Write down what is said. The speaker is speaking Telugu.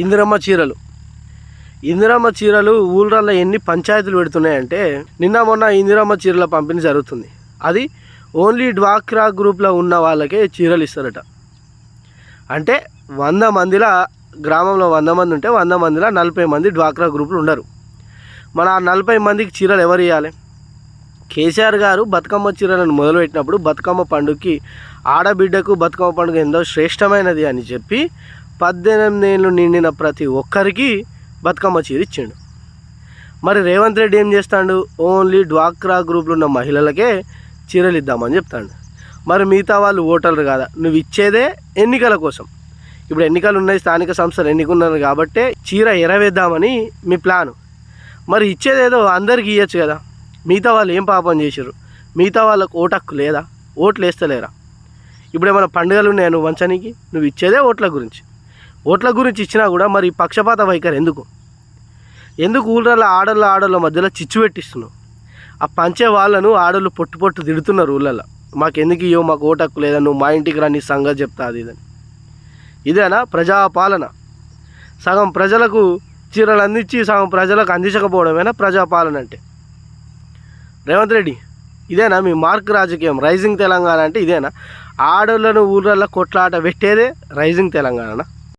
ఇందిరమ్మ చీరలు. ఇందిరమ్మ చీరలు ఊళ్ళల్లో ఎన్ని పంచాయతీలు పెడుతున్నాయంటే, నిన్న మొన్న ఇందిరమ్మ చీరల పంపిణీ జరుగుతుంది. అది ఓన్లీ డ్వాక్రా గ్రూప్లో ఉన్న వాళ్ళకే చీరలు ఇస్తారట. అంటే 100 మందిలో, గ్రామంలో 100 మంది ఉంటే 100 మందిలో 40 మంది డ్వాక్రా గ్రూపులు ఉండరు. మన ఆ 40 మందికి చీరలు ఎవరు ఇవ్వాలి? కేసీఆర్ గారు బతుకమ్మ చీరలను మొదలుపెట్టినప్పుడు బతుకమ్మ పండుగకి ఆడబిడ్డకు బతుకమ్మ పండుగ ఎంతో శ్రేష్టమైనది అని చెప్పి 18 ఏళ్ళు నిండిన ప్రతి ఒక్కరికి బతుకమ్మ చీర ఇచ్చిండు. మరి రేవంత్ రెడ్డి ఏం చేస్తాడు? ఓన్లీ డ్వాక్రా గ్రూపులు ఉన్న మహిళలకే చీరలు ఇద్దామని చెప్తాడు. మరి మిగతా వాళ్ళు ఓటర్లు కాదా? నువ్వు ఇచ్చేదే ఎన్నికల కోసం. ఇప్పుడు ఎన్నికలు ఉన్నాయి, స్థానిక సంస్థలు ఎన్నికన్నారు కాబట్టి చీర ఎరవేద్దామని మీ ప్లాను. మరి ఇచ్చేదేదో అందరికీ ఇవ్వచ్చు కదా. మిగతా వాళ్ళు ఏం పాపం చేశారు? మిగతా వాళ్ళకు ఓటు హక్కు లేదా? ఓట్లు వేస్తలేరా? ఇప్పుడు ఏమైనా పండుగలు ఉన్నాయా నువ్వు వంచనీకి? నువ్వు ఇచ్చేదే ఓట్ల గురించి ఇచ్చినా కూడా మరి పక్షపాత వైఖరి ఎందుకు ఊళ్ళల్లో ఆడోళ్ళ మధ్యలో చిచ్చు పెట్టిస్తున్నావు? ఆ పంచే వాళ్ళను ఆడోళ్ళు పొట్టు తిడుతున్నారు ఊళ్ళల్లో. మాకెందుకు ఇవ్వవు, మాకు ఓటు హక్కు లేదా, నువ్వు మా ఇంటికి రా, నీ సంగతి చెప్తా అది ఇదని. ఇదేనా ప్రజాపాలన? సగం ప్రజలకు చీరలు అందించి సగం ప్రజలకు అందించకపోవడమేనా ప్రజాపాలన అంటే? రేవంత్ రెడ్డి, ఇదేనా మీ మార్క్ రాజకీయం? రైజింగ్ తెలంగాణ అంటే ఇదేనా? ఆడోళ్ళను ఊళ్ళల్లో కొట్లాట పెట్టేదే రైజింగ్ తెలంగాణ.